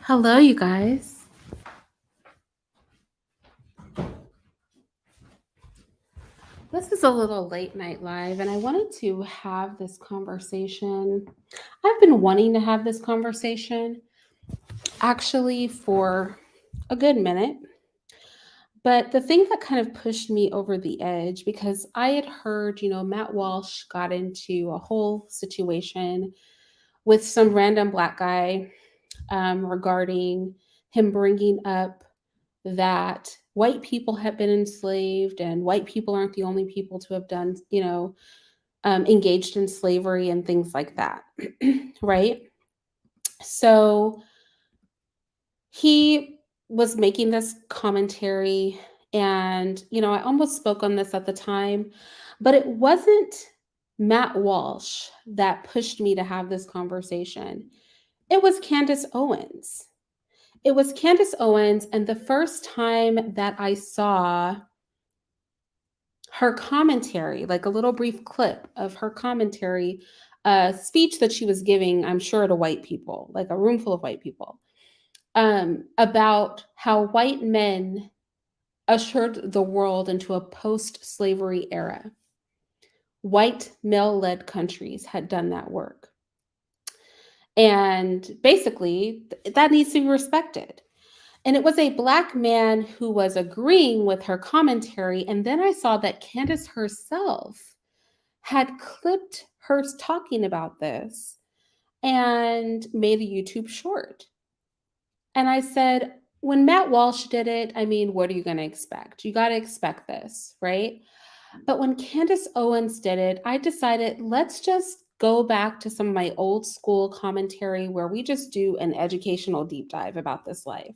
Hello, you guys. This is a little late night live, and I wanted to have this conversation. I've been wanting to have this conversation actually for a good minute. But the thing that kind of pushed me over the edge, because I had heard, Matt Walsh got into a whole situation with some random black guy regarding him bringing up that white people have been enslaved and white people aren't the only people to have done, engaged in slavery and things like that. Right. So he was making this commentary, and, I almost spoke on this at the time, but it wasn't Matt Walsh that pushed me to have this conversation. It was Candace Owens. It was Candace Owens, and the first time that I saw her commentary, like a little brief clip of her commentary, a speech that she was giving, I'm sure to white people, like a room full of white people, about how white men ushered the world into a post-slavery era. White male-led countries had done that work. And basically, that needs to be respected. And it was a black man who was agreeing with her commentary. And then I saw that Candace herself had clipped her talking about this and made a YouTube short. And I said, when Matt Walsh did it, I mean, what are you going to expect? You got to expect this, right? But when Candace Owens did it, I decided, let's just go back to some of my old school commentary where we just do an educational deep dive about this life.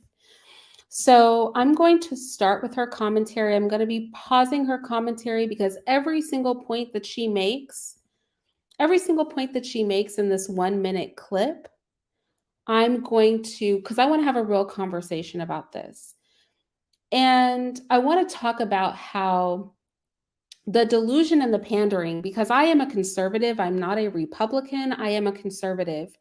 So I'm going to start with her commentary. I'm going to be pausing her commentary because every single point that she makes in this 1 minute clip, I'm going to, because I want to have a real conversation about this. And I want to talk about how the delusion and the pandering, because I am a conservative, I'm not a Republican, I am a conservative.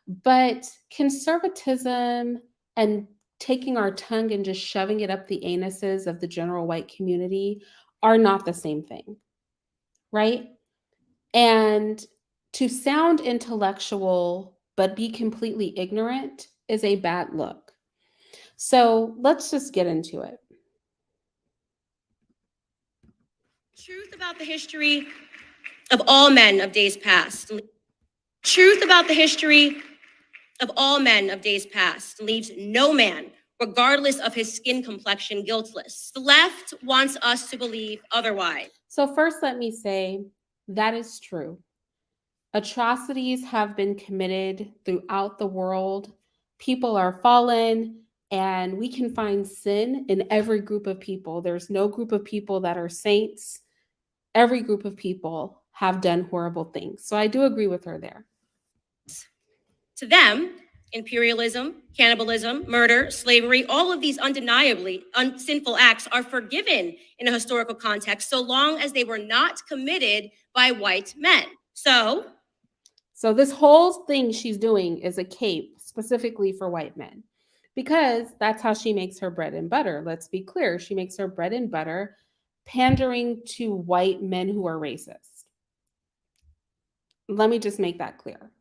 But conservatism and taking our tongue and just shoving it up the anuses of the general white community are not the same thing, right? And to sound intellectual but be completely ignorant is a bad look. So let's just get into it. Truth about the history of all men of days past. Truth about the history of all men of days past leaves no man, regardless of his skin complexion, guiltless. The left wants us to believe otherwise. So first, let me say that is true. Atrocities have been committed throughout the world. People are fallen, and we can find sin in every group of people. There's no group of people that are saints. Every group of people have done horrible things. So I do agree with her there. To them, imperialism, cannibalism, murder, slavery, all of these undeniably sinful acts are forgiven in a historical context so long as they were not committed by white men. So this whole thing she's doing is a cape specifically for white men, because that's how she makes her bread and butter. Let's be clear. She makes her bread and butter pandering to white men who are racist. Let me just make that clear.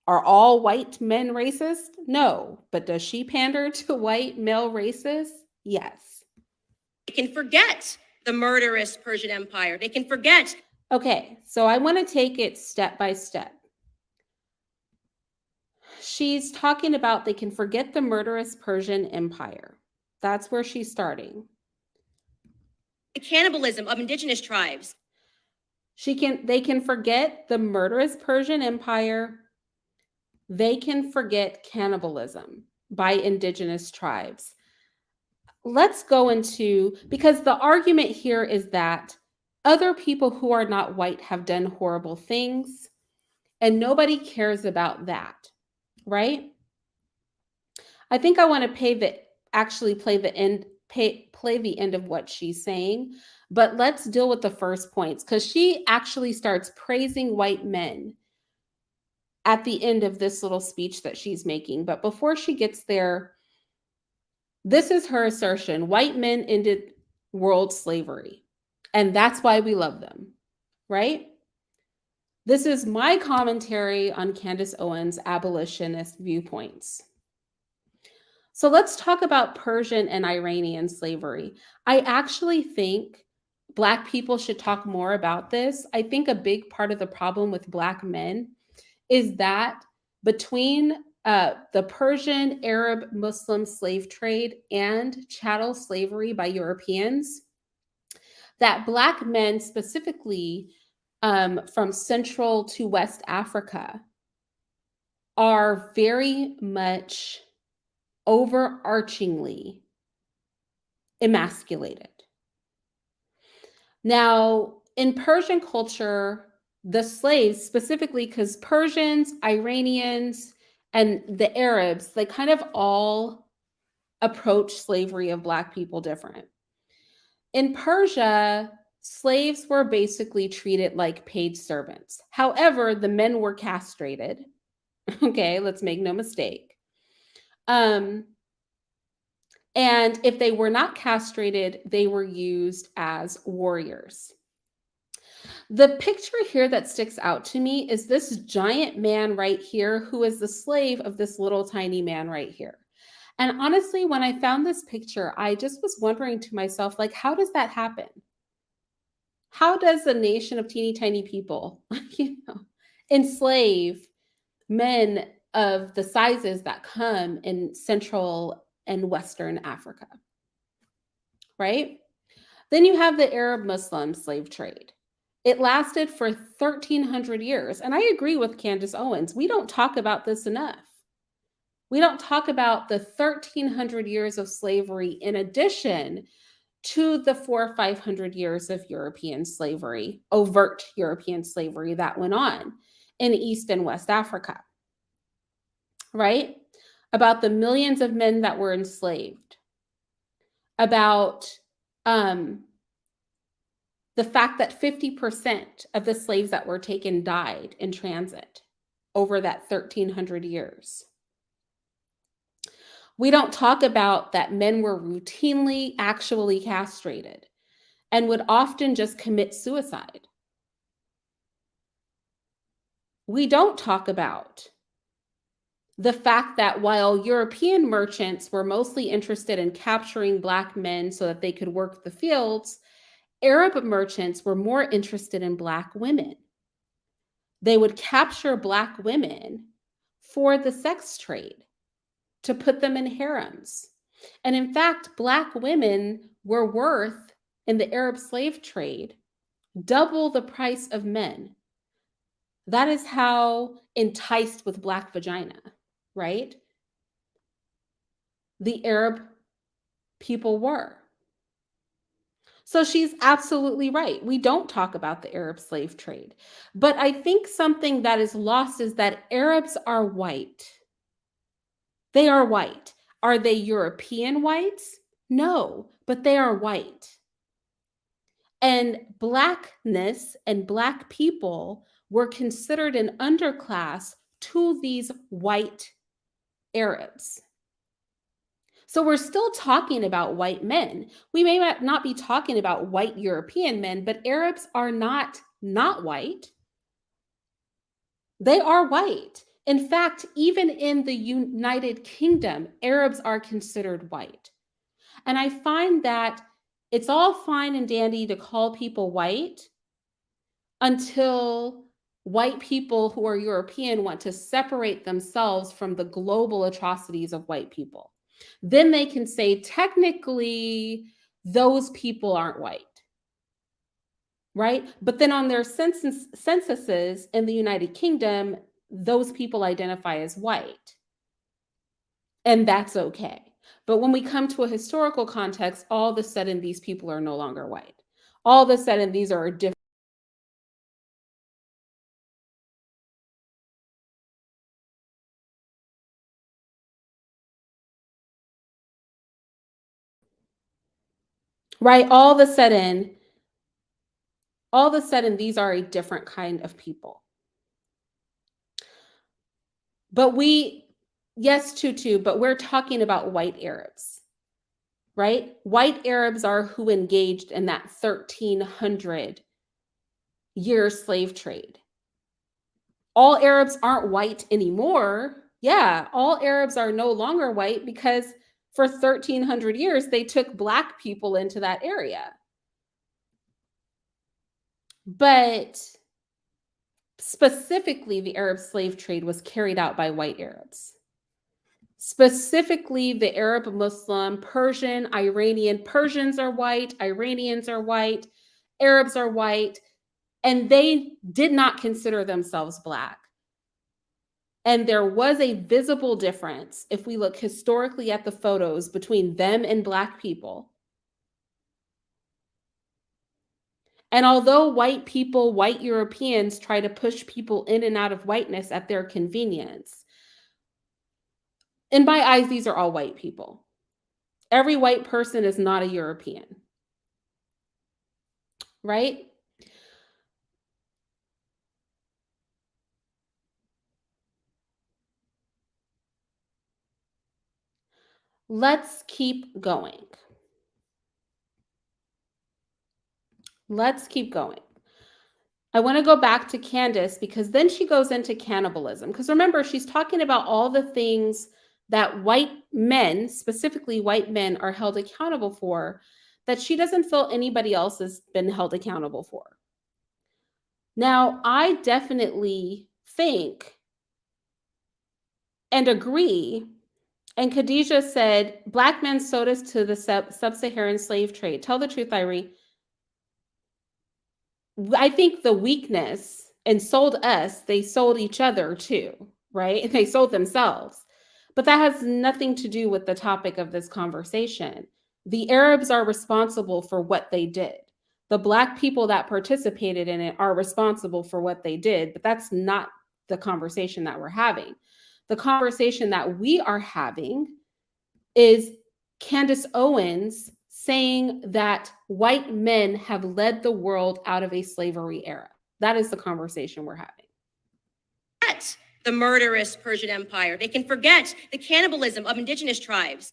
Are all white men racist? No. But does she pander to white male racists? Yes. They can forget the murderous Persian Empire. They can forget. Okay, so I want to take it step by step. She's talking about they can forget the murderous Persian Empire. That's where she's starting. The cannibalism of indigenous tribes. They can forget the murderous Persian Empire. They can forget cannibalism by indigenous tribes. Let's go into, because the argument here is that other people who are not white have done horrible things, and nobody cares about that, right? I think I want to play the end of what she's saying, but let's deal with the first points, because she actually starts praising white men at the end of this little speech that she's making. But before she gets there, this is her assertion: white men ended world slavery, and that's why we love them, right? This is my commentary on Candace Owens' abolitionist viewpoints. So let's talk about Persian and Iranian slavery. I actually think Black people should talk more about this. I think a big part of the problem with Black men is that between the Persian, Arab, Muslim slave trade and chattel slavery by Europeans, that Black men specifically from Central to West Africa are very much overarchingly emasculated. Now, in Persian culture, the slaves, specifically because Persians, Iranians, and the Arabs, they kind of all approach slavery of Black people different. In Persia, slaves were basically treated like paid servants. However, the men were castrated. Okay, let's make no mistake. And if they were not castrated, they were used as warriors. The picture here that sticks out to me is this giant man right here who is the slave of this little tiny man right here. And honestly, when I found this picture, I just was wondering to myself, like, how does that happen? How does a nation of teeny tiny people, enslave men of the sizes that come in Central and Western Africa, right? Then you have the Arab Muslim slave trade. It lasted for 1,300 years. And I agree with Candace Owens. We don't talk about this enough. We don't talk about the 1,300 years of slavery in addition to the 400 or 500 years of European slavery, overt European slavery that went on in East and West Africa, right? About the millions of men that were enslaved, about the fact that 50% of the slaves that were taken died in transit over that 1,300 years. We don't talk about that men were routinely actually castrated and would often just commit suicide. We don't talk about the fact that while European merchants were mostly interested in capturing Black men so that they could work the fields, Arab merchants were more interested in Black women. They would capture Black women for the sex trade, to put them in harems. And in fact, Black women were worth, in the Arab slave trade, double the price of men. That is how enticed with Black vagina, right? The Arab people were. So she's absolutely right. We don't talk about the Arab slave trade. But I think something that is lost is that Arabs are white. They are white. Are they European whites? No, but they are white. And Blackness and Black people were considered an underclass to these white Arabs. So we're still talking about white men. We may not be talking about white European men, but Arabs are not white. They are white. In fact, even in the United Kingdom, Arabs are considered white. And I find that it's all fine and dandy to call people white until white people who are European want to separate themselves from the global atrocities of white people. Then they can say, technically, those people aren't white, right? But then on their censuses in the United Kingdom, those people identify as white. And that's okay. But when we come to a historical context, all of a sudden, these people are no longer white. All of a sudden, these are different. Right? All of a sudden, these are a different kind of people. But yes, Tutu, but we're talking about white Arabs, right? White Arabs are who engaged in that 1,300-year slave trade. All Arabs aren't white anymore. Yeah, all Arabs are no longer white because for 1,300 years, they took Black people into that area. But specifically, the Arab slave trade was carried out by white Arabs. Specifically, the Arab Muslim, Persian, Iranian. Persians are white, Iranians are white, Arabs are white, and they did not consider themselves Black. And there was a visible difference if we look historically at the photos between them and Black people. And although white people, white Europeans try to push people in and out of whiteness at their convenience, in my eyes, these are all white people. Every white person is not a European, right? Let's keep going. Let's keep going. I want to go back to Candace because then she goes into cannibalism. Because remember, she's talking about all the things that white men, specifically white men, are held accountable for that she doesn't feel anybody else has been held accountable for. Now, I definitely think and agree. And Khadijah said, Black men sold us to the sub-Saharan slave trade. Tell the truth, Irie. I think the weakness and sold us, they sold each other too, right? They sold themselves. But that has nothing to do with the topic of this conversation. The Arabs are responsible for what they did. The Black people that participated in it are responsible for what they did, but that's not the conversation that we're having. The conversation that we are having is Candace Owens saying that white men have led the world out of a slavery era. That is the conversation we're having. The murderous Persian Empire. They can forget the cannibalism of indigenous tribes.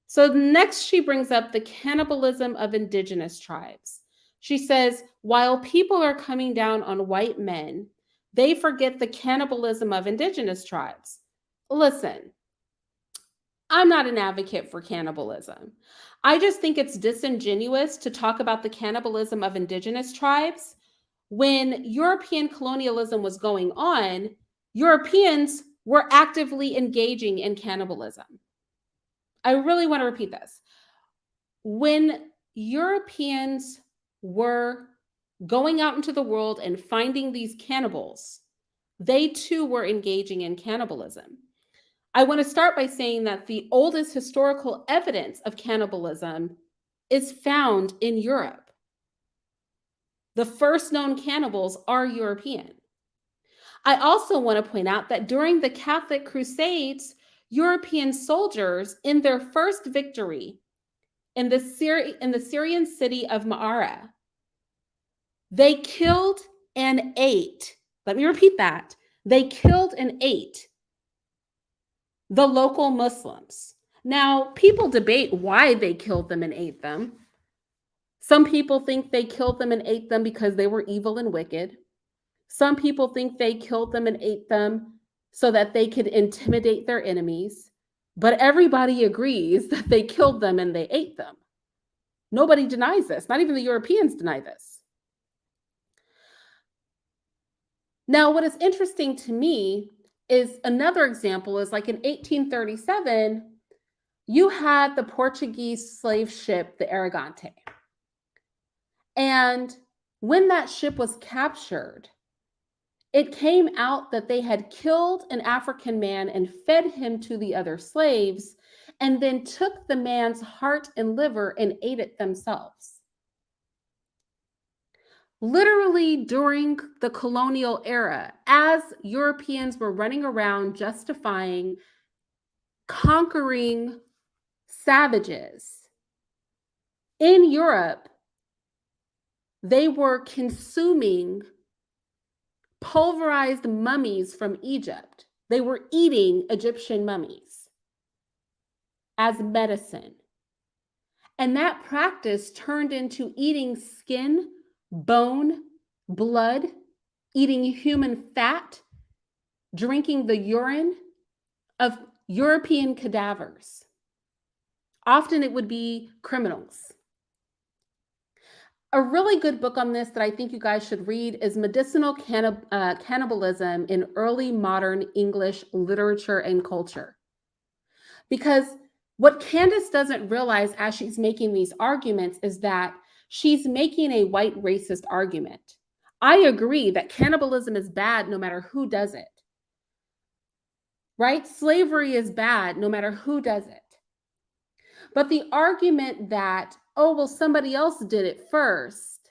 So next she brings up the cannibalism of indigenous tribes. She says, while people are coming down on white men, they forget the cannibalism of indigenous tribes. Listen, I'm not an advocate for cannibalism. I just think it's disingenuous to talk about the cannibalism of indigenous tribes when European colonialism was going on. Europeans were actively engaging in cannibalism. I really want to repeat this. When Europeans were going out into the world and finding these cannibals, they too were engaging in cannibalism. I want to start by saying that the oldest historical evidence of cannibalism is found in Europe. The first known cannibals are European. I also want to point out that during the Catholic Crusades, European soldiers, in their first victory in the Syrian city of Ma'ara, they killed and ate. Let me repeat that. They killed and ate the local Muslims. Now, people debate why they killed them and ate them. Some people think they killed them and ate them because they were evil and wicked. Some people think they killed them and ate them so that they could intimidate their enemies. But everybody agrees that they killed them and they ate them. Nobody denies this. Not even the Europeans deny this. Now, what is interesting to me is another example is like in 1837, you had the Portuguese slave ship, the Aragante. And when that ship was captured, it came out that they had killed an African man and fed him to the other slaves, and then took the man's heart and liver and ate it themselves. Literally during the colonial era, as Europeans were running around justifying conquering savages in Europe, they were consuming pulverized mummies from Egypt They were eating Egyptian mummies as medicine. And that practice turned into eating skin, bone, blood, eating human fat, drinking the urine of European cadavers. Often it would be criminals. A really good book on this that I think you guys should read is Medicinal Cannibalism in Early Modern English Literature and Culture. Because what Candace doesn't realize as she's making these arguments is that she's making a white racist argument. I agree that cannibalism is bad no matter who does it. Right? Slavery is bad no matter who does it. But the argument that, oh, well, somebody else did it first,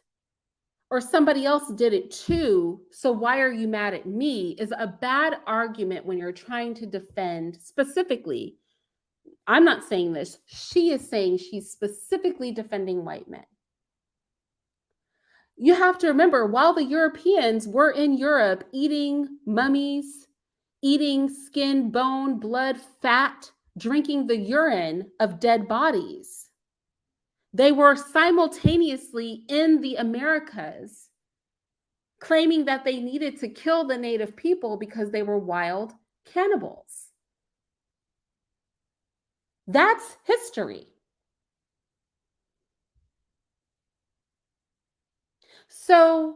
or somebody else did it too, so why are you mad at me, is a bad argument when you're trying to defend specifically. I'm not saying this. She is saying she's specifically defending white men. You have to remember, while the Europeans were in Europe eating mummies, eating skin, bone, blood, fat, drinking the urine of dead bodies, they were simultaneously in the Americas claiming that they needed to kill the native people because they were wild cannibals. That's history. So,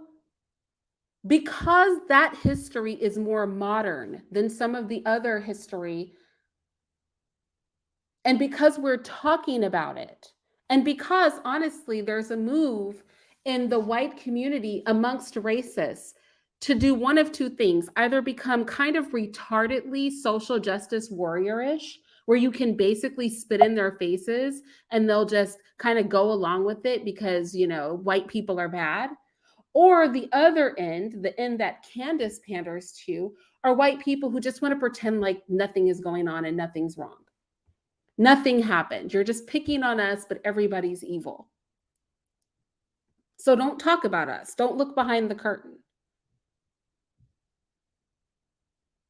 because that history is more modern than some of the other history, and because we're talking about it, and because honestly, there's a move in the white community amongst racists to do one of two things: either become kind of retardedly social justice warrior-ish, where you can basically spit in their faces and they'll just kind of go along with it because, you know, white people are bad. Or the other end, the end that Candace panders to, are white people who just want to pretend like nothing is going on and nothing's wrong. Nothing happened. You're just picking on us, but everybody's evil. So don't talk about us. Don't look behind the curtain.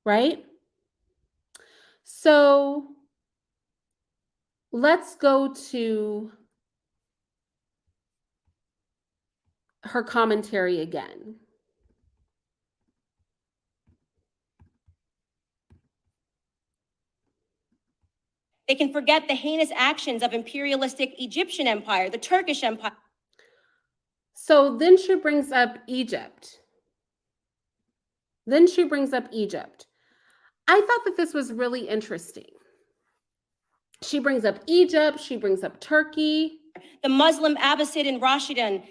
Right? So let's go to her commentary again. They can forget the heinous actions of imperialistic Egyptian empire, the Turkish empire. So then she brings up Egypt. I thought that this was really interesting. She brings up Egypt, she brings up Turkey. The Muslim Abbasid and Rashidun.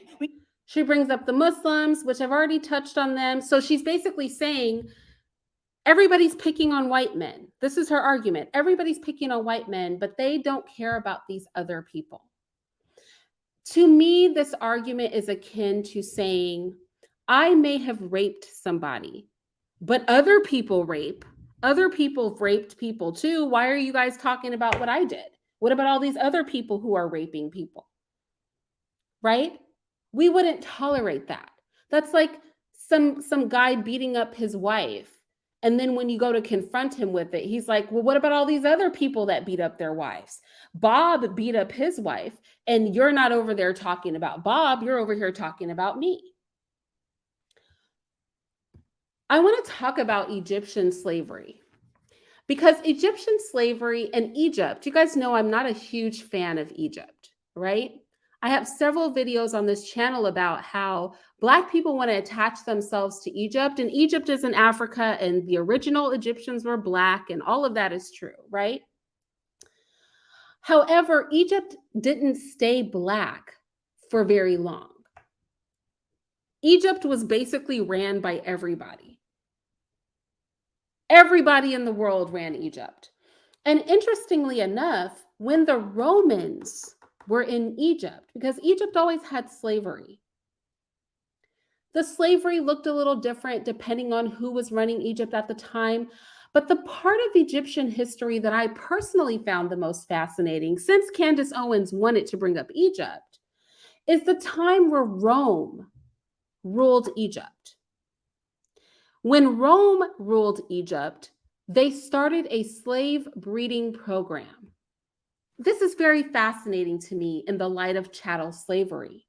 She brings up the Muslims, which I've already touched on them. So she's basically saying everybody's picking on white men. This is her argument. Everybody's picking on white men, but they don't care about these other people. To me, this argument is akin to saying, I may have raped somebody, but other people rape. Other people have raped people too. Why are you guys talking about what I did? What about all these other people who are raping people? Right? We wouldn't tolerate that. That's like some guy beating up his wife. And then when you go to confront him with it, he's like, well, what about all these other people that beat up their wives? Bob beat up his wife, and you're not over there talking about Bob. You're over here talking about me. I want to talk about Egyptian slavery, because Egyptian slavery and Egypt, you guys know I'm not a huge fan of Egypt, right? I have several videos on this channel about how Black people want to attach themselves to Egypt, and Egypt is in Africa, and the original Egyptians were Black, and all of that is true, right? However, Egypt didn't stay Black for very long. Egypt was basically ran by everybody. Everybody in the world ran Egypt. And interestingly enough, when the Romans were in Egypt, because Egypt always had slavery, the slavery looked a little different depending on who was running Egypt at the time. But the part of Egyptian history that I personally found the most fascinating, since Candace Owens wanted to bring up Egypt, is the time where Rome ruled Egypt. When Rome ruled Egypt, they started a slave breeding program. This is very fascinating to me in the light of chattel slavery,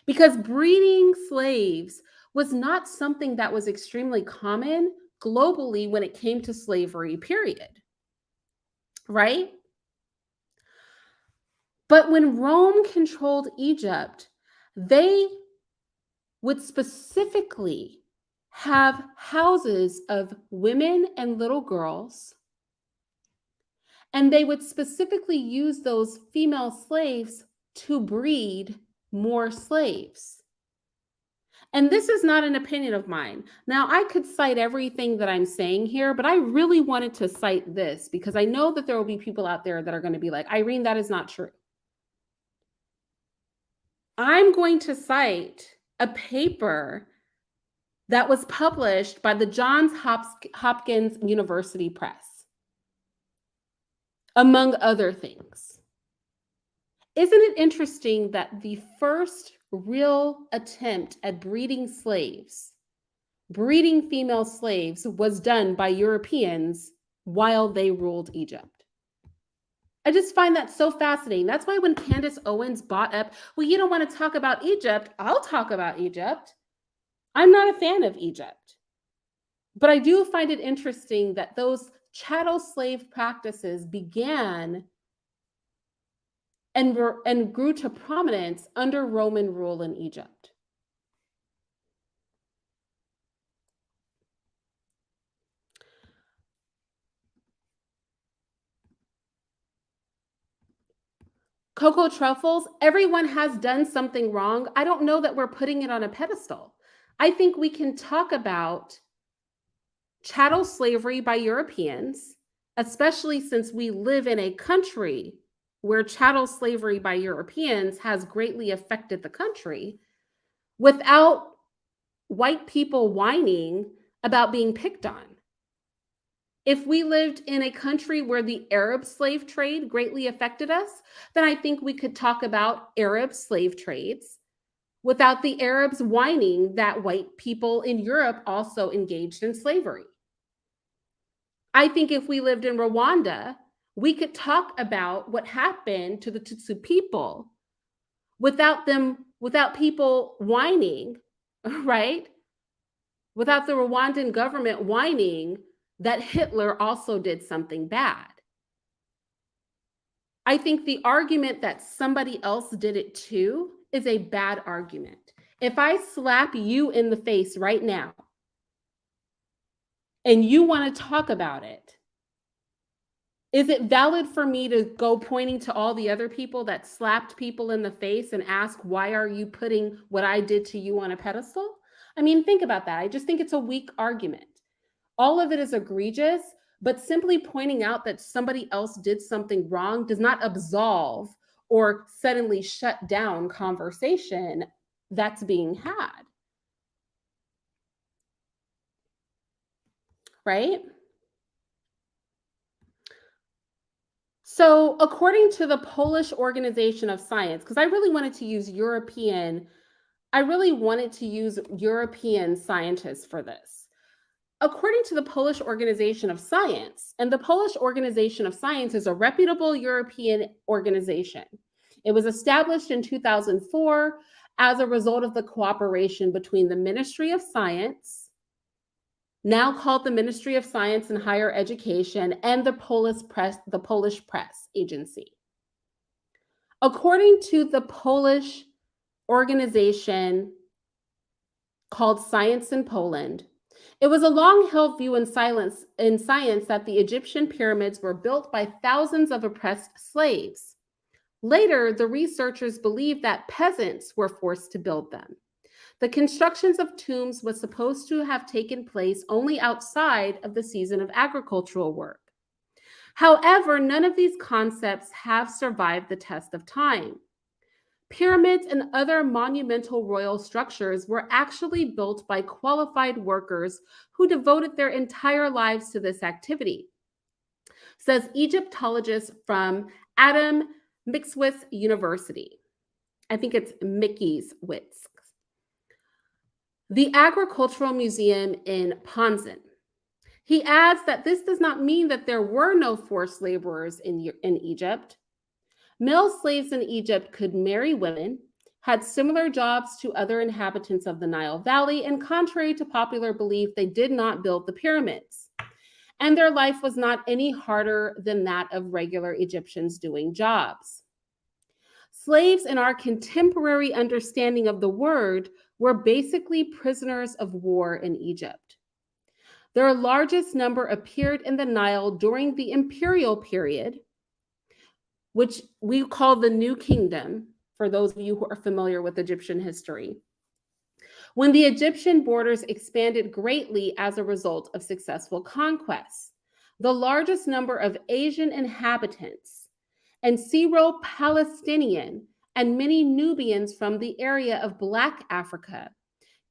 because breeding slaves was not something that was extremely common globally when it came to slavery, period. Right? But when Rome controlled Egypt, they would specifically have houses of women and little girls, and they would specifically use those female slaves to breed more slaves. And this is not an opinion of mine. Now, I could cite everything that I'm saying here, but I really wanted to cite this because I know that there will be people out there that are going to be like, Irene, that is not true. I'm going to cite a paper that was published by the Johns Hopkins University Press, among other things. Isn't it interesting that the first real attempt at breeding slaves, breeding female slaves, was done by Europeans while they ruled Egypt? I just find that so fascinating. That's why when Candace Owens brought up, well, you don't want to talk about Egypt, I'll talk about Egypt. I'm not a fan of Egypt. But I do find it interesting that those chattel slave practices began and grew to prominence under Roman rule in Egypt. Cocoa truffles, everyone has done something wrong. I don't know that we're putting it on a pedestal. I think we can talk about chattel slavery by Europeans, especially since we live in a country where chattel slavery by Europeans has greatly affected the country, without white people whining about being picked on. If we lived in a country where the Arab slave trade greatly affected us, then I think we could talk about Arab slave trades without the Arabs whining that white people in Europe also engaged in slavery. I think if we lived in Rwanda, we could talk about what happened to the Tutsi people without people whining, right? Without the Rwandan government whining that Hitler also did something bad. I think the argument that somebody else did it too is a bad argument. If I slap you in the face right now and you want to talk about it, is it valid for me to go pointing to all the other people that slapped people in the face and ask, why are you putting what I did to you on a pedestal? I mean, think about that. I just think it's a weak argument. All of it is egregious, but simply pointing out that somebody else did something wrong does not absolve or suddenly shut down conversation that's being had. Right? So according to the Polish Organization of Science, because I really wanted to use European scientists for this. According to the Polish Organization of Science, and the Polish Organization of Science is a reputable European organization. It was established in 2004 as a result of the cooperation between the Ministry of Science, now called the Ministry of Science and Higher Education, and the Polish Press Agency. According to the Polish organization called Science in Poland, it was a long-held view in science that the Egyptian pyramids were built by thousands of oppressed slaves. Later, the researchers believed that peasants were forced to build them. The constructions of tombs was supposed to have taken place only outside of the season of agricultural work. However, none of these concepts have survived the test of time. Pyramids and other monumental royal structures were actually built by qualified workers who devoted their entire lives to this activity, says Egyptologist from Adam Mickiewicz University. I think it's Mickiewicz. The Agricultural Museum in Ponzin. He adds that this does not mean that there were no forced laborers in Egypt. Male slaves in Egypt could marry women, had similar jobs to other inhabitants of the Nile Valley, and contrary to popular belief, they did not build the pyramids. And their life was not any harder than that of regular Egyptians doing jobs. Slaves, in our contemporary understanding of the word, were basically prisoners of war in Egypt. Their largest number appeared in the Nile during the imperial period, which we call the New Kingdom, for those of you who are familiar with Egyptian history, when the Egyptian borders expanded greatly as a result of successful conquests. The largest number of Asian inhabitants and Syro-Palestinian and many Nubians from the area of Black Africa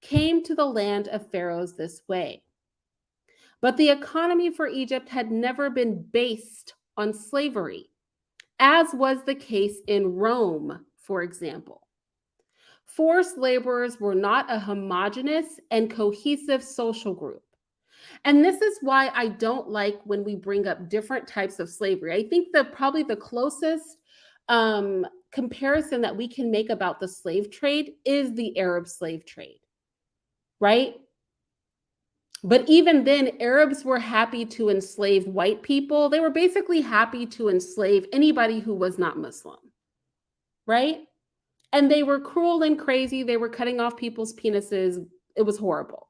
came to the land of pharaohs this way. But the economy for Egypt had never been based on slavery, as was the case in Rome, for example. Forced laborers were not a homogeneous and cohesive social group. And this is why I don't like when we bring up different types of slavery. I think that probably the closest comparison that we can make about the slave trade is the Arab slave trade, right? But even then, Arabs were happy to enslave white people. They were basically happy to enslave anybody who was not Muslim, right? And they were cruel and crazy. They were cutting off people's penises. It was horrible.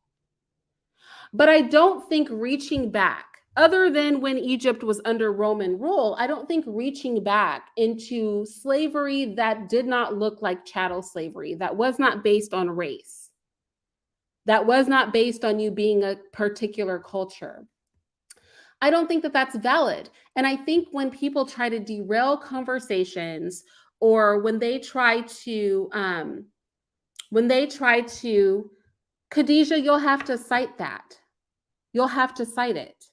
But I don't think reaching back, other than when Egypt was under Roman rule, I don't think reaching back into slavery that did not look like chattel slavery, that was not based on race, that was not based on you being a particular culture. I don't think that that's valid. And I think when people try to derail conversations, or when they try to, Khadijah, you'll have to cite that. You'll have to cite it.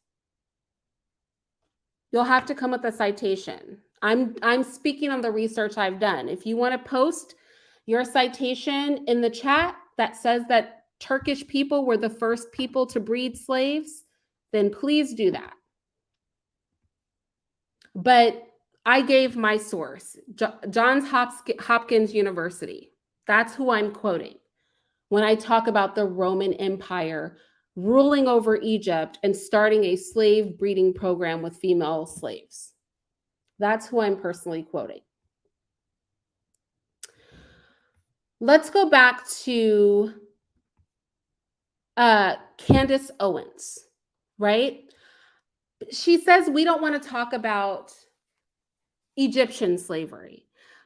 You'll have to come with a citation. I'm speaking on the research I've done. If you want to post your citation in the chat that says that Turkish people were the first people to breed slaves, then please do that. But I gave my source, Johns Hopkins University. That's who I'm quoting when I talk about the Roman Empire ruling over Egypt and starting a slave breeding program with female slaves. That's who I'm personally quoting. Let's go back to Candace Owens, right? She says we don't want to talk about Egyptian slavery.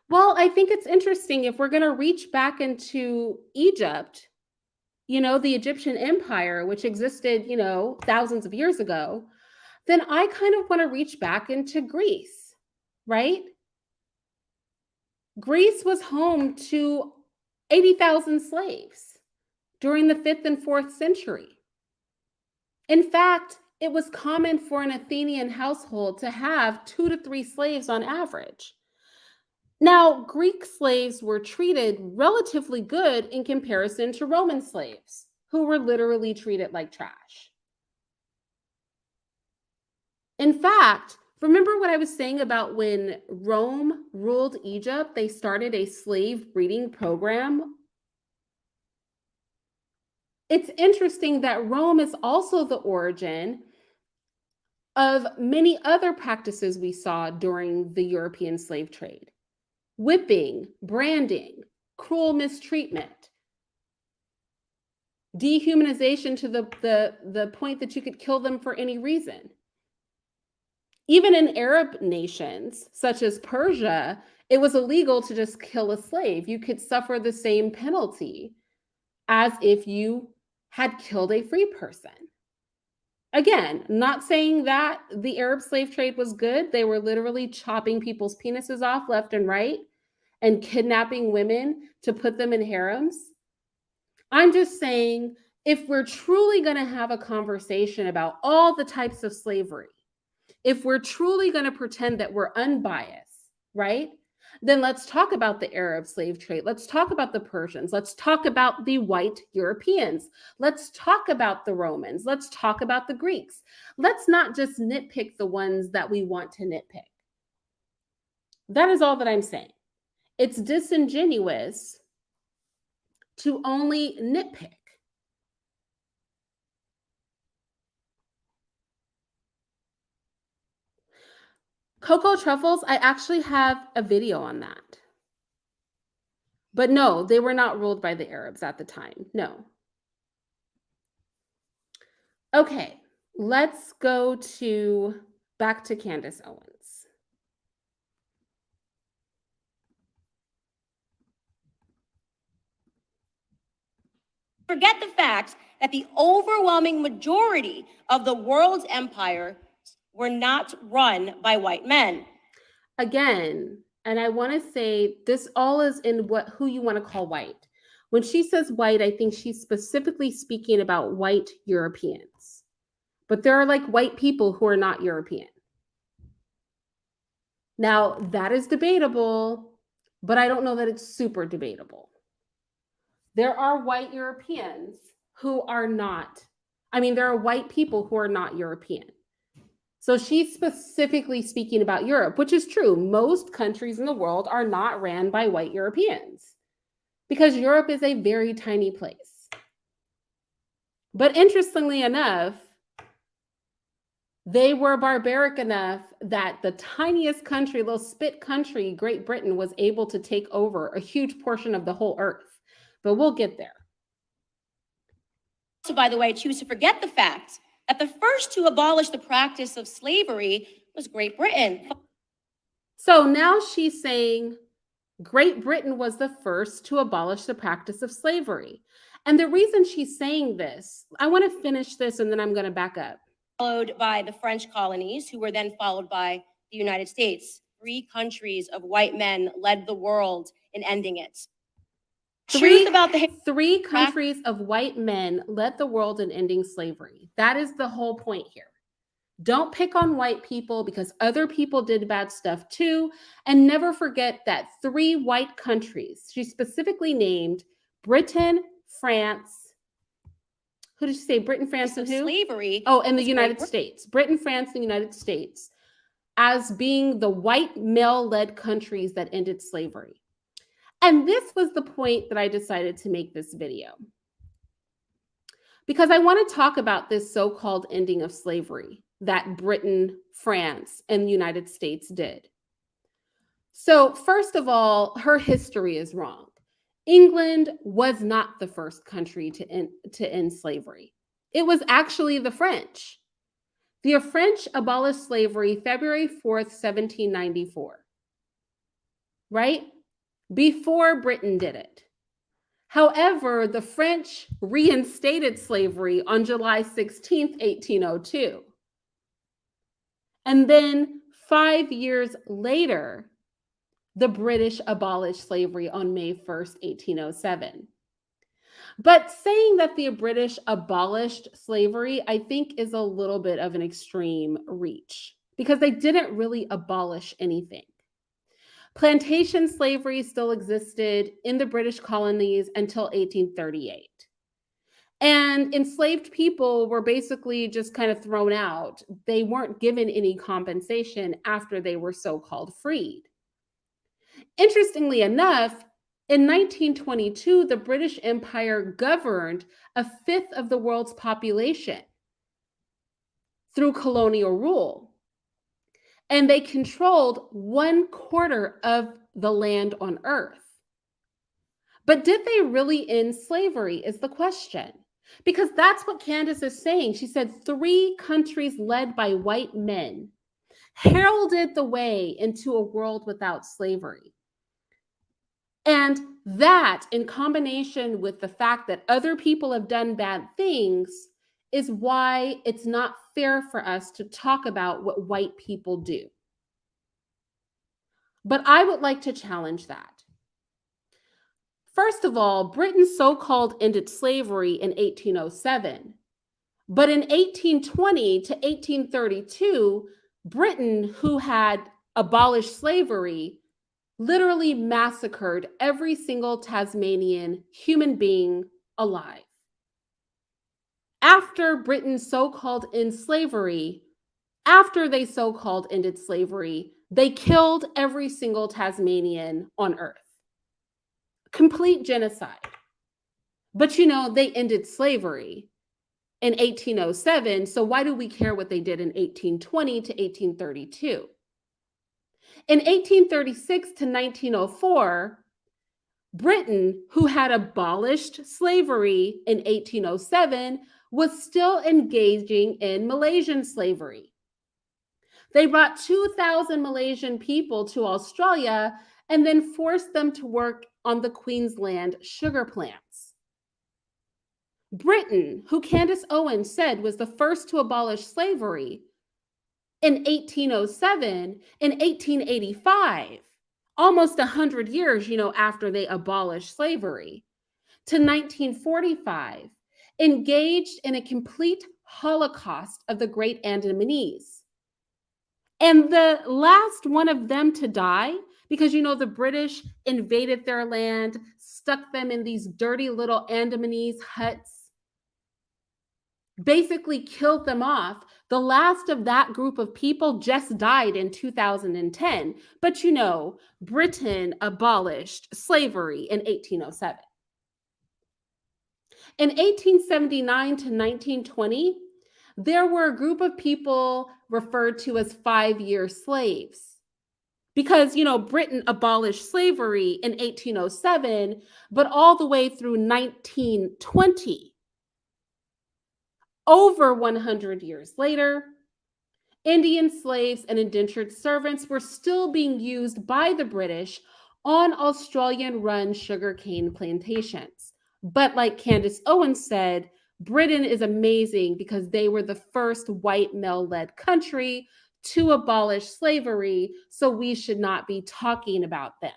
Well, I think it's interesting if we're going to reach back into Egypt, the Egyptian empire, which existed, thousands of years ago, then I kind of want to reach back into Greece, right? Greece was home to 80,000 slaves during the 5th and 4th century. In fact, it was common for an Athenian household to have 2 to 3 slaves on average. Now, Greek slaves were treated relatively good in comparison to Roman slaves, who were literally treated like trash. In fact, remember what I was saying about when Rome ruled Egypt, they started a slave breeding program? It's interesting that Rome is also the origin of many other practices we saw during the European slave trade. Whipping, branding, cruel mistreatment, dehumanization to the point that you could kill them for any reason. Even in Arab nations, such as Persia, it was illegal to just kill a slave. You could suffer the same penalty as if you had killed a free person. Again, not saying that the Arab slave trade was good. They were literally chopping people's penises off left and right and kidnapping women to put them in harems. I'm just saying, if we're truly going to have a conversation about all the types of slavery, if we're truly going to pretend that we're unbiased, right? Then let's talk about the Arab slave trade. Let's talk about the Persians. Let's talk about the white Europeans. Let's talk about the Romans. Let's talk about the Greeks. Let's not just nitpick the ones that we want to nitpick. That is all that I'm saying. It's disingenuous to only nitpick. Cocoa truffles, I actually have a video on that. But no, they were not ruled by the Arabs at the time. No. Okay, let's go back to Candace Owens. Forget the fact that the overwhelming majority of the world's empire were not run by white men. Again, and I want to say this all is in who you want to call white. When she says white, I think she's specifically speaking about white Europeans. But there are like white people who are not European. Now, that is debatable, but I don't know that it's super debatable. There are white Europeans who are not, there are white people who are not European. So she's specifically speaking about Europe, which is true. Most countries in the world are not ran by white Europeans because Europe is a very tiny place. But interestingly enough, they were barbaric enough that the tiniest country, little spit country, Great Britain, was able to take over a huge portion of the whole earth. But we'll get there. So, by the way, choose to forget the fact that the first to abolish the practice of slavery was Great Britain. So now she's saying Great Britain was the first to abolish the practice of slavery. And the reason she's saying this, I want to finish this and then I'm going to back up. Followed by the French colonies, who were then followed by the United States. 3 countries of white men led the world in ending it. Three countries of white men led the world in ending slavery. That is the whole point here. Don't pick on white people because other people did bad stuff too. And never forget that 3 white countries, she specifically named Britain, France. Who did she say? Britain, France, and who? Slavery. Oh, and the United States. Britain, France, and the United States as being the white male-led countries that ended slavery. And this was the point that I decided to make this video. Because I want to talk about this so-called ending of slavery that Britain, France, and the United States did. So first of all, her history is wrong. England was not the first country to end slavery. It was actually the French. The French abolished slavery February 4th, 1794. Right? Before Britain did it. However, the French reinstated slavery on July 16th, 1802. And then 5 years later, the British abolished slavery on May 1st, 1807. But saying that the British abolished slavery, I think, is a little bit of an extreme reach because they didn't really abolish anything. Plantation slavery still existed in the British colonies until 1838. And enslaved people were basically just kind of thrown out. They weren't given any compensation after they were so-called freed. Interestingly enough, in 1922, the British Empire governed 1/5 of the world's population through colonial rule. And they controlled 1/4 of the land on Earth. But did they really end slavery is the question. Because that's what Candace is saying. She said 3 countries led by white men heralded the way into a world without slavery. And that, in combination with the fact that other people have done bad things, is why it's not fair for us to talk about what white people do. But I would like to challenge that. First of all, Britain so-called ended slavery in 1807. But in 1820 to 1832, Britain, who had abolished slavery, literally massacred every single Tasmanian human being alive. After Britain so-called ended slavery, after they so-called ended slavery, they killed every single Tasmanian on earth. Complete genocide. But they ended slavery in 1807, so why do we care what they did in 1820 to 1832? In 1836 to 1904, Britain, who had abolished slavery in 1807, was still engaging in Malaysian slavery. They brought 2,000 Malaysian people to Australia and then forced them to work on the Queensland sugar plants. Britain, who Candace Owens said was the first to abolish slavery, in 1807, in 1885, almost 100 years, after they abolished slavery, to 1945, engaged in a complete holocaust of the great Andamanese. And the last one of them to die, because the British invaded their land, stuck them in these dirty little Andamanese huts, basically killed them off. The last of that group of people just died in 2010. But Britain abolished slavery in 1807. In 1879 to 1920, there were a group of people referred to as 5-year slaves. Because, Britain abolished slavery in 1807, but all the way through 1920. Over 100 years later, Indian slaves and indentured servants were still being used by the British on Australian-run sugarcane plantations. But like Candace Owens said, Britain is amazing because they were the first white male-led country to abolish slavery, so we should not be talking about them.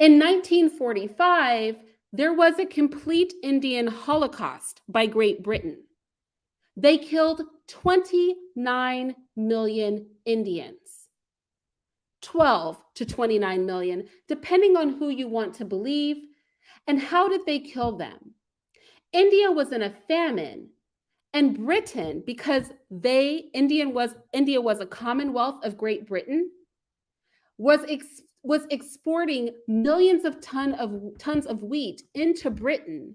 In 1945, there was a complete Indian Holocaust by Great Britain. They killed 29 million Indians, 12 to 29 million, depending on who you want to believe. And how did they kill them? India was in a famine, and Britain, because India was a commonwealth of Great Britain, was exporting millions of tons of wheat into Britain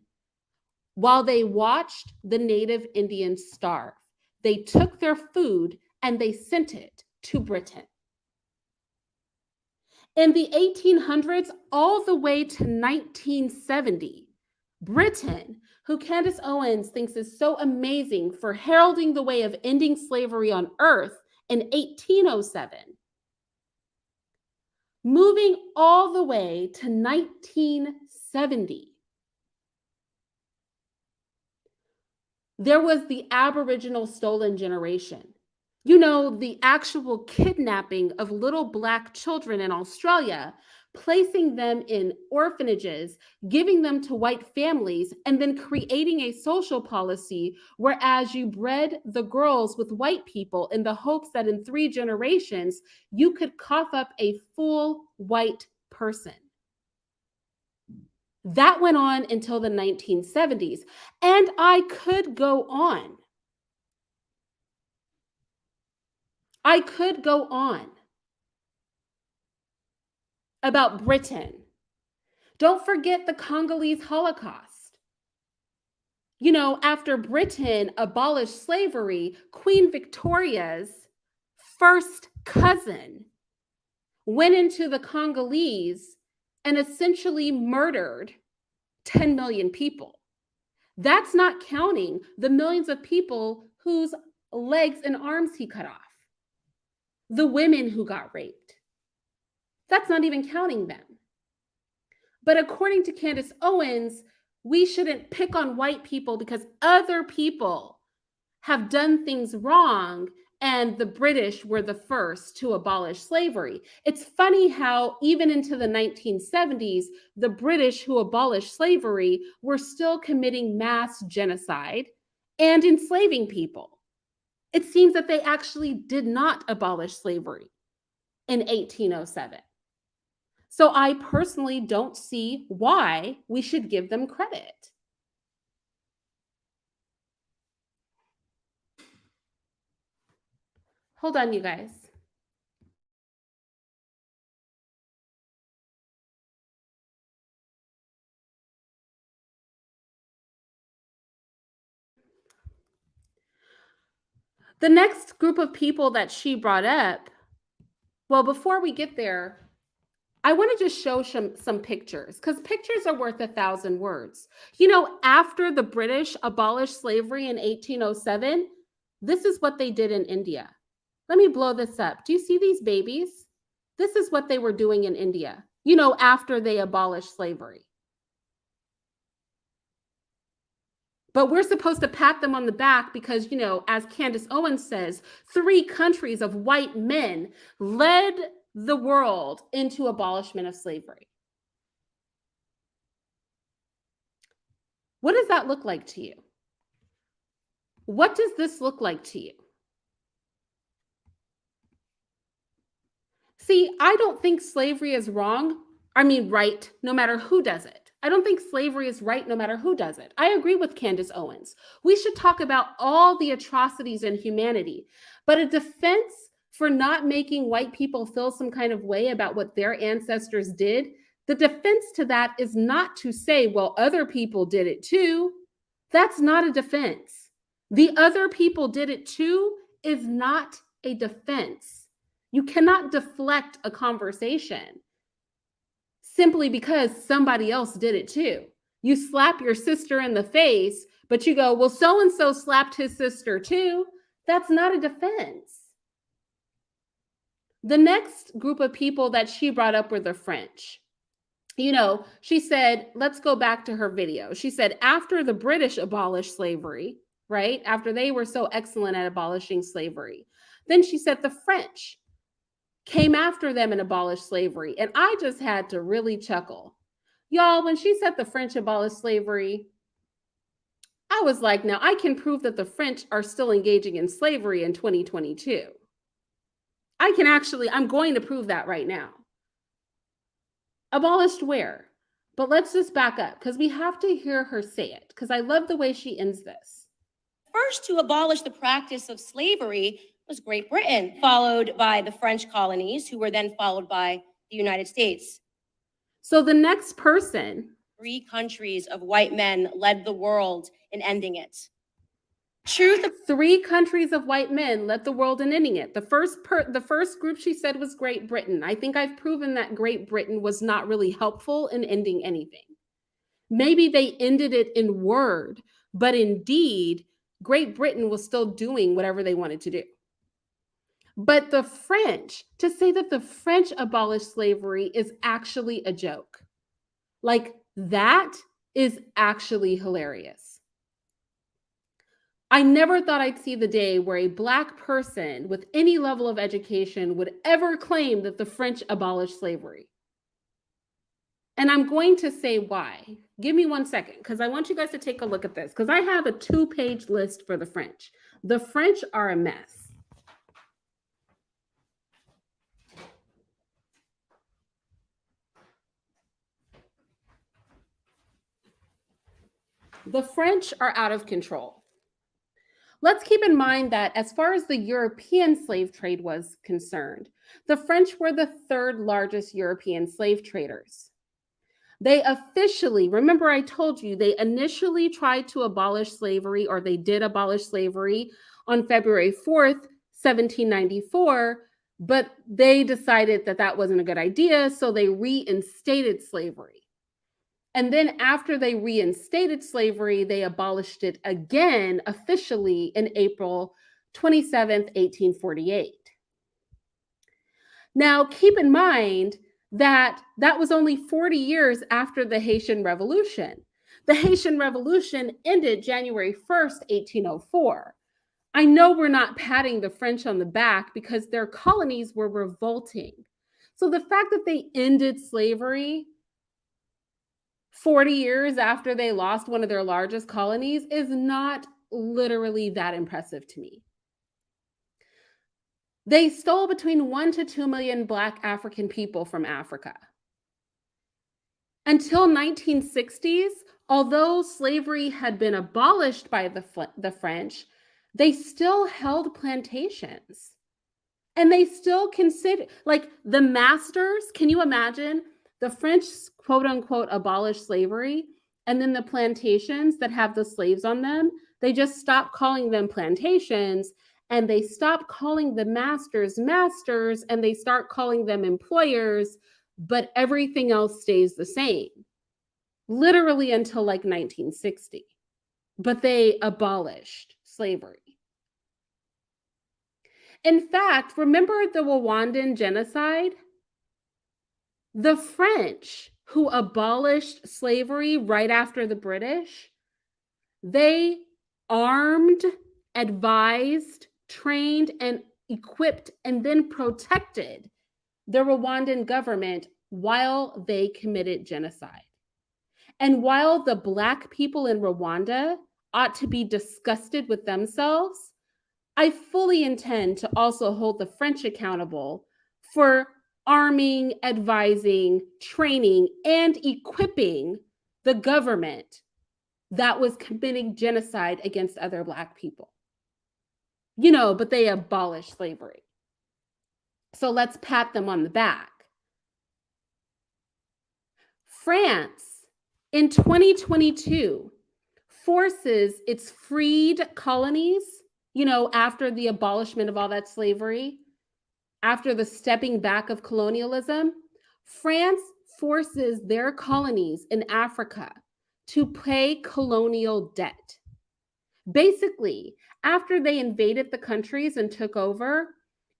while they watched the native Indians starve. They took their food and they sent it to Britain. In the 1800s, all the way to 1970, Britain, who Candace Owens thinks is so amazing for heralding the way of ending slavery on earth in 1807, moving all the way to 1970, there was the Aboriginal stolen generation. The actual kidnapping of little Black children in Australia, placing them in orphanages, giving them to white families, and then creating a social policy whereas you bred the girls with white people in the hopes that in 3 generations, you could cough up a full white person. That went on until the 1970s. And I could go on. I could go on about Britain. Don't forget the Congolese Holocaust. After Britain abolished slavery, Queen Victoria's first cousin went into the Congolese and essentially murdered 10 million people. That's not counting the millions of people whose legs and arms he cut off, the women who got raped. That's not even counting them. But according to Candace Owens, we shouldn't pick on white people because other people have done things wrong and the British were the first to abolish slavery. It's funny how even into the 1970s, the British who abolished slavery were still committing mass genocide and enslaving people. It seems that they actually did not abolish slavery. in 1807. So I personally don't see why we should give them credit. Hold on, you guys. The next group of people that she brought up, well, before we get there, I want to just show some pictures because pictures are worth 1,000 words. You know, after the British abolished slavery in 1807, this is what they did in India. Let me blow this up. Do you see these babies? This is what they were doing in India, you know, after they abolished slavery. But we're supposed to pat them on the back because, you know, as Candace Owens says, 3 countries of white men led the world into abolishment of slavery. What does that look like to you? What does this look like to you? See, I don't think slavery is wrong. I mean, right, no matter who does it. I don't think slavery is right no matter who does it. I agree with Candace Owens. We should talk about all the atrocities in humanity, but a defense for not making white people feel some kind of way about what their ancestors did, the defense to that is not to say, well, other people did it too. That's not a defense. The other people did it too is not a defense. You cannot deflect a conversation simply because somebody else did it too. You slap your sister in the face, but you go, well, so-and-so slapped his sister too. That's not a defense. The next group of people that she brought up were the French. You know, she said, let's go back to her video. She said, after the British abolished slavery, right? After they were so excellent at abolishing slavery, then she said the French came after them and abolished slavery. And I just had to really chuckle. Y'all, when she said the French abolished slavery, I was like, now I can prove that the French are still engaging in slavery in 2022. I'm going to prove that right now. Abolished where? But let's just back up because we have to hear her say it because I love the way she ends this. First to abolish the practice of slavery was Great Britain, followed by the French colonies, who were then followed by the United States. So the next person, 3 countries of white men led the world in ending it. 3 countries of white men led the world in ending it. The first group she said was Great Britain. I think I've proven that Great Britain was not really helpful in ending anything. Maybe they ended it in word, but indeed, Great Britain was still doing whatever they wanted to do. But the French, to say that the French abolished slavery is actually a joke. Like, that is actually hilarious. I never thought I'd see the day where a Black person with any level of education would ever claim that the French abolished slavery. And I'm going to say why. Give me 1 second, because I want you guys to take a look at this, because I have a 2-page list for the French. The French are a mess. The French are out of control. Let's keep in mind that as far as the European slave trade was concerned, the French were the 3rd largest European slave traders. They officially, remember I told you, they initially tried to abolish slavery, or they did abolish slavery on February 4th, 1794, but they decided that that wasn't a good idea, so they reinstated slavery. And then after they reinstated slavery, they abolished it again officially in April 27th, 1848. Now, keep in mind that that was only 40 years after the Haitian Revolution. The Haitian Revolution ended January 1st, 1804. I know we're not patting the French on the back because their colonies were revolting. So the fact that they ended slavery 40 years after they lost one of their largest colonies is not literally that impressive to me. They stole between 1 to 2 million Black African people from Africa. Until 1960s, although slavery had been abolished by the French, they still held plantations. And they still consider, like, the masters, can you imagine? The French, quote unquote, abolished slavery, and then the plantations that have the slaves on them, they just stopped calling them plantations, and they stopped calling the masters masters, and they start calling them employers, but everything else stays the same, literally until like 1960. But they abolished slavery. In fact, remember the Rwandan genocide? The French, who abolished slavery right after the British, they armed, advised, trained, and equipped, and then protected the Rwandan government while they committed genocide. And while the Black people in Rwanda ought to be disgusted with themselves, I fully intend to also hold the French accountable for arming, advising, training, and equipping the government that was committing genocide against other Black people. You know, but they abolished slavery. So let's pat them on the back. France, in 2022, forces its freed colonies, you know, after the abolishment of all that slavery, after the stepping back of colonialism, France forces their colonies in Africa to pay colonial debt. Basically, after they invaded the countries and took over,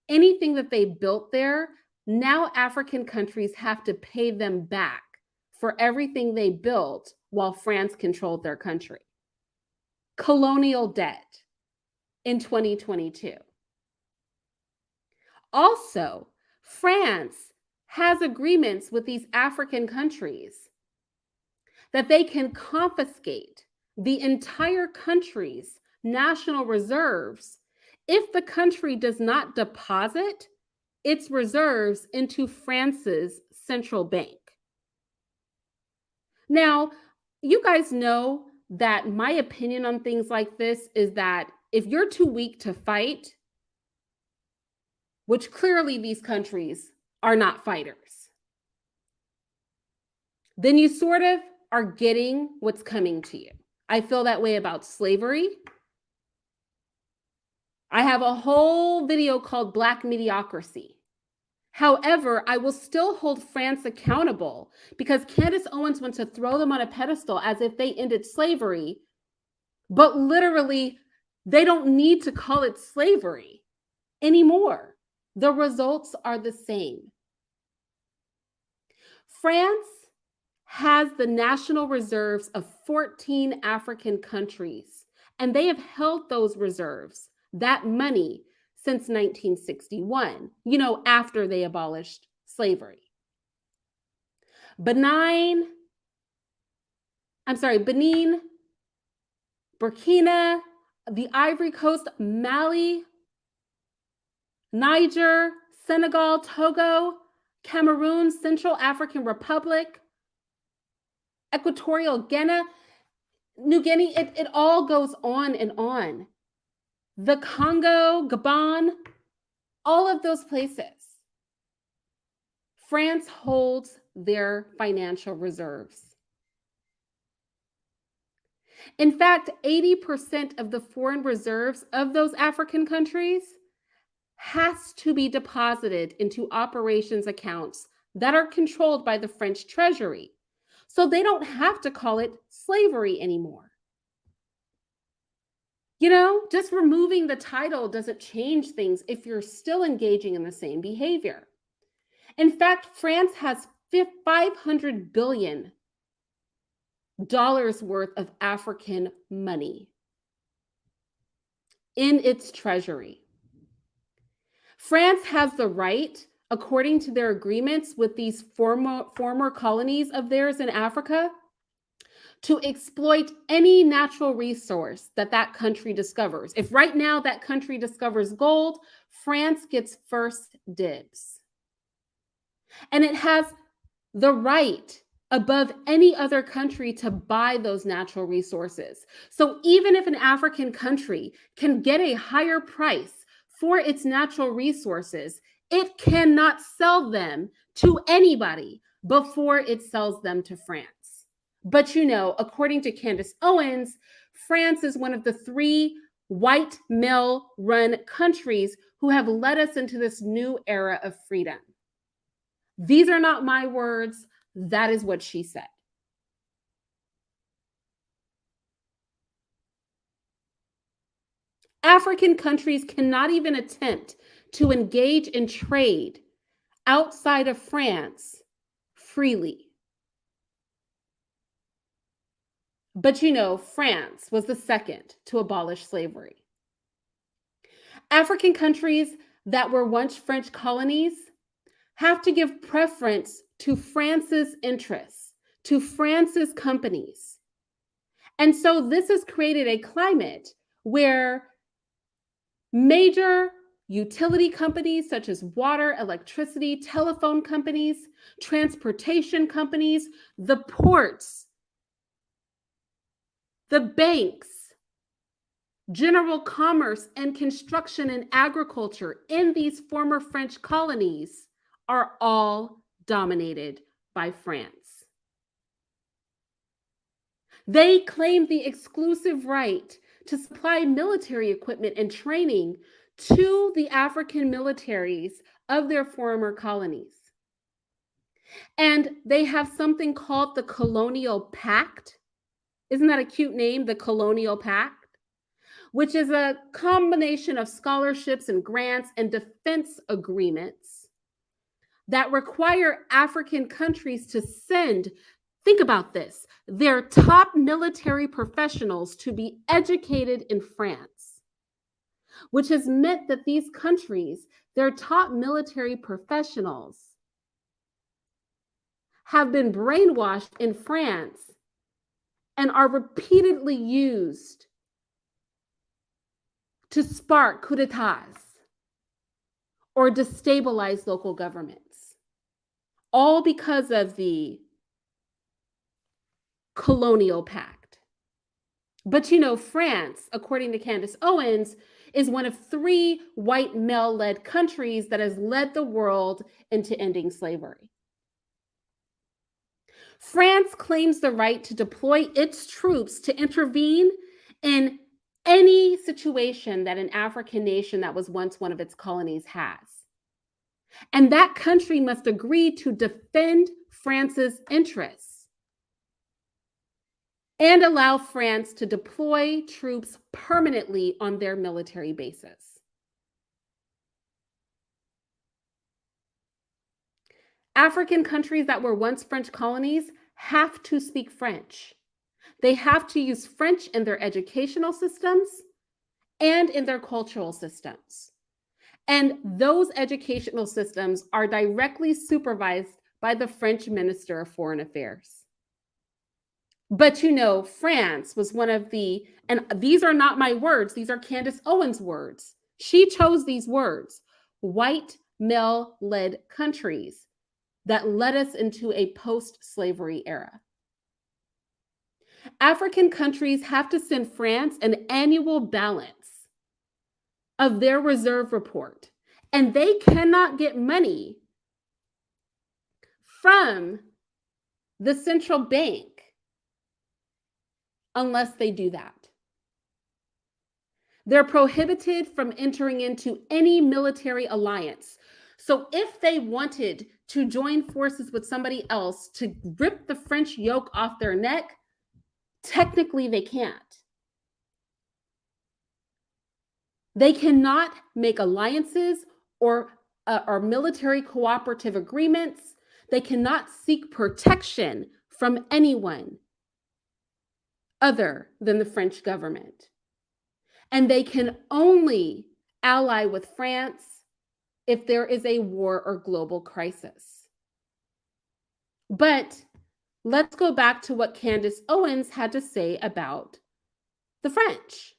anything that they built there, now African countries have to pay them back for everything they built while France controlled their country. Colonial debt in 2022. Also, France has agreements with these African countries that they can confiscate the entire country's national reserves if the country does not deposit its reserves into France's central bank. Now, you guys know that my opinion on things like this is that if you're too weak to fight, which clearly these countries are not fighters, then you sort of are getting what's coming to you. I feel that way about slavery. I have a whole video called Black Mediocrity. However, I will still hold France accountable because Candace Owens wants to throw them on a pedestal as if they ended slavery, but literally they don't need to call it slavery anymore. The results are the same. France has the national reserves of 14 African countries, and they have held those reserves, that money, since 1961, you know, after they abolished slavery. Benin, Burkina, the Ivory Coast, Mali, Niger, Senegal, Togo, Cameroon, Central African Republic, Equatorial Guinea, New Guinea, it all goes on and on. The Congo, Gabon, all of those places. France holds their financial reserves. In fact, 80% of the foreign reserves of those African countries has to be deposited into operations accounts that are controlled by the French Treasury. So they don't have to call it slavery anymore. You know, just removing the title doesn't change things if you're still engaging in the same behavior. In fact, France has $500 billion worth of African money in its treasury. France has the right, according to their agreements with these former colonies of theirs in Africa, to exploit any natural resource that that country discovers. If right now that country discovers gold, France gets first dibs. And it has the right above any other country to buy those natural resources. So even if an African country can get a higher price for its natural resources, it cannot sell them to anybody before it sells them to France. But you know, according to Candace Owens, France is one of the 3 white male-run countries who have led us into this new era of freedom. These are not my words. That is what she said. African countries cannot even attempt to engage in trade outside of France freely. But you know, France was the second to abolish slavery. African countries that were once French colonies have to give preference to France's interests, to France's companies. And so this has created a climate where major utility companies such as water, electricity, telephone companies, transportation companies, the ports, the banks, general commerce and construction and agriculture in these former French colonies are all dominated by France. They claim the exclusive right to supply military equipment and training to the African militaries of their former colonies. And they have something called the Colonial Pact. Isn't that a cute name, the Colonial Pact? Which is a combination of scholarships and grants and defense agreements that require African countries to send, think about this, their top military professionals to be educated in France, which has meant that these countries, their top military professionals, have been brainwashed in France and are repeatedly used to spark coups d'etats or destabilize local governments, all because of the Colonial Pact. But you know, France, according to Candace Owens, is one of 3 white male-led countries that has led the world into ending slavery. France claims the right to deploy its troops to intervene in any situation that an African nation that was once one of its colonies has. And that country must agree to defend France's interests and allow France to deploy troops permanently on their military bases. African countries that were once French colonies have to speak French. They have to use French in their educational systems and in their cultural systems. And those educational systems are directly supervised by the French Minister of Foreign Affairs. But you know, France was one of the, and these are not my words, these are Candace Owens' words. She chose these words, white male-led countries that led us into a post-slavery era. African countries have to send France an annual balance of their reserve report, and they cannot get money from the central bank unless they do that. They're prohibited from entering into any military alliance. So if they wanted to join forces with somebody else to rip the French yoke off their neck, technically they can't. They cannot make alliances or military cooperative agreements. They cannot seek protection from anyone other than the French government. And they can only ally with France if there is a war or global crisis. But Let's go back to what Candace Owens had to say about the French.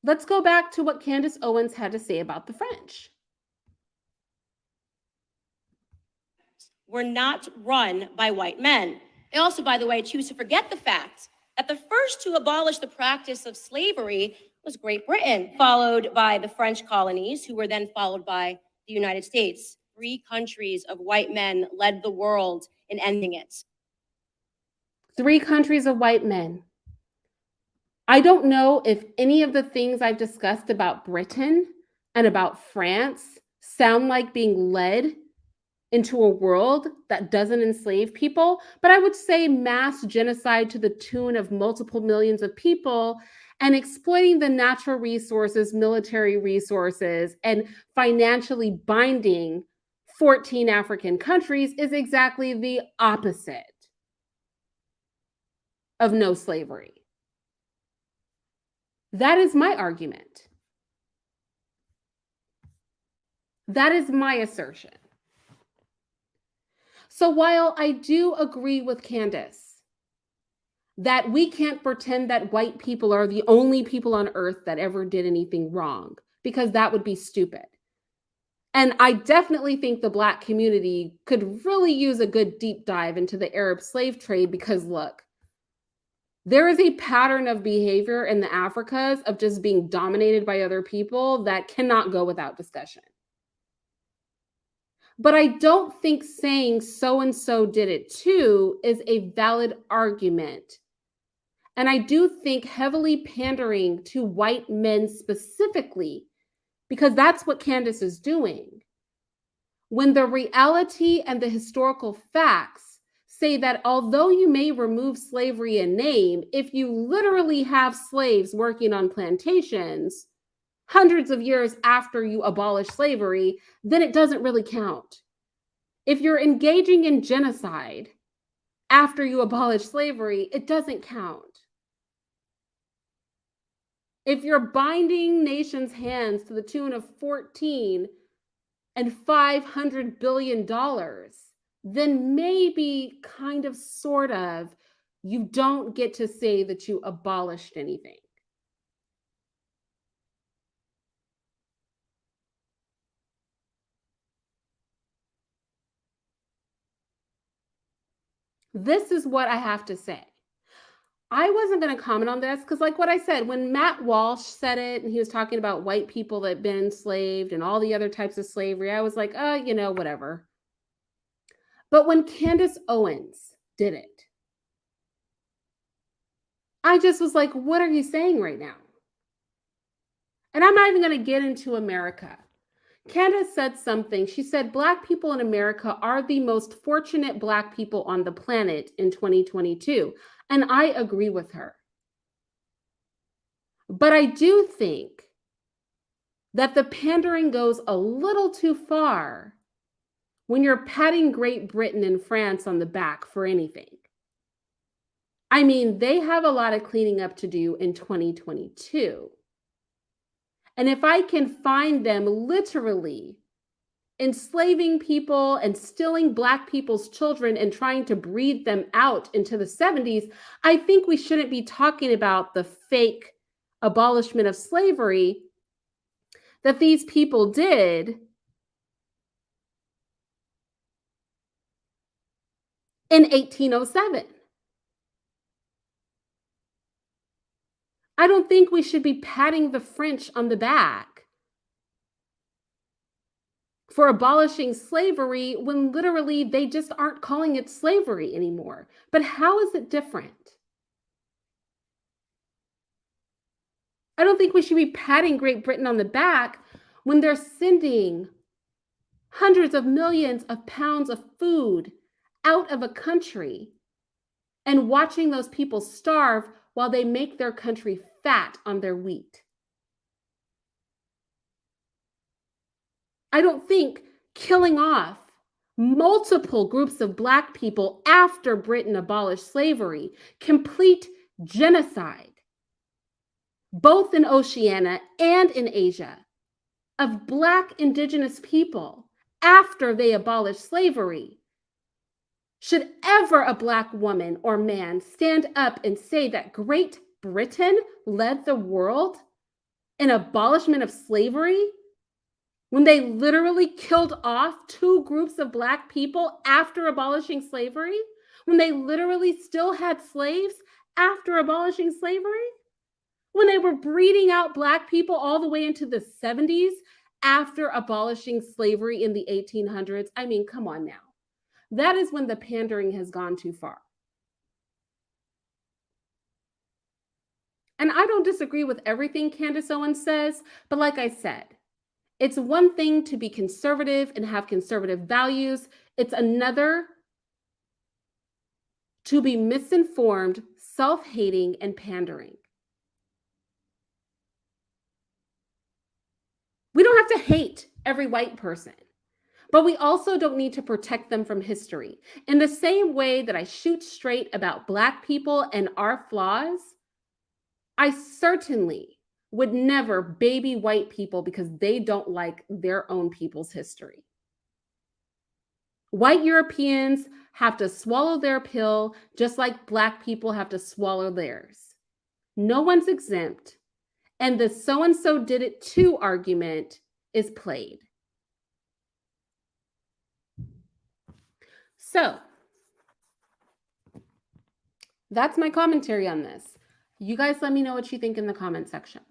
Let's go back to what Candace Owens had to say about the French. Were not run by white men. They also, by the way, choose to forget the fact that the first to abolish the practice of slavery was Great Britain, followed by the French colonies, who were then followed by the United States. 3 countries of white men led the world in ending it. 3 countries of white men. I don't know if any of the things I've discussed about Britain and about France sound like being led into a world that doesn't enslave people, but I would say mass genocide to the tune of multiple millions of people and exploiting the natural resources, military resources, and financially binding 14 African countries is exactly the opposite of no slavery. That is my argument. That is my assertion. So while I do agree with Candace that we can't pretend that white people are the only people on earth that ever did anything wrong, because that would be stupid. And I definitely think the Black community could really use a good deep dive into the Arab slave trade, because look, there is a pattern of behavior in the Africas of just being dominated by other people that cannot go without discussion. But I don't think saying so-and-so did it too is a valid argument. And I do think heavily pandering to white men specifically, because that's what Candace is doing, when the reality and the historical facts say that although you may remove slavery in name, if you literally have slaves working on plantations hundreds of years after you abolish slavery, then it doesn't really count. If you're engaging in genocide after you abolish slavery, it doesn't count. If you're binding nations' hands to the tune of 14 and $500 billion, then maybe kind of, sort of, you don't get to say that you abolished anything. This is what I have to say. I wasn't going to comment on this because, like what I said, when Matt Walsh said it and he was talking about white people that had been enslaved and all the other types of slavery, I was like, whatever. But when Candace Owens did it, I just was like, what are you saying right now? And I'm not even going to get into America. Candace said something. She said, Black people in America are the most fortunate Black people on the planet in 2022. And I agree with her. But I do think that the pandering goes a little too far when you're patting Great Britain and France on the back for anything. I mean, they have a lot of cleaning up to do in 2022. And if I can find them literally enslaving people and stealing Black people's children and trying to breed them out into the 70s, I think we shouldn't be talking about the fake abolishment of slavery that these people did in 1807. I don't think we should be patting the French on the back for abolishing slavery when literally they just aren't calling it slavery anymore. But how is it different? I don't think we should be patting Great Britain on the back when they're sending hundreds of millions of pounds of food out of a country and watching those people starve while they make their country fat on their wheat. I don't think killing off multiple groups of Black people after Britain abolished slavery, complete genocide, both in Oceania and in Asia, of Black indigenous people after they abolished slavery, Should ever a Black woman or man stand up and say that Great Britain led the world in abolishment of slavery when they literally killed off 2 groups of Black people after abolishing slavery? When they literally still had slaves after abolishing slavery? When they were breeding out Black people all the way into the 70s after abolishing slavery in the 1800s? I mean, come on now. That is when the pandering has gone too far. And I don't disagree with everything Candace Owens says, but like I said, it's one thing to be conservative and have conservative values. It's another to be misinformed, self-hating, and pandering. We don't have to hate every white person, but we also don't need to protect them from history. In the same way that I shoot straight about Black people and our flaws, I certainly would never baby white people because they don't like their own people's history. White Europeans have to swallow their pill just like Black people have to swallow theirs. No one's exempt, and the so-and-so did it too argument is played. So that's my commentary on this. You guys let me know what you think in the comment section.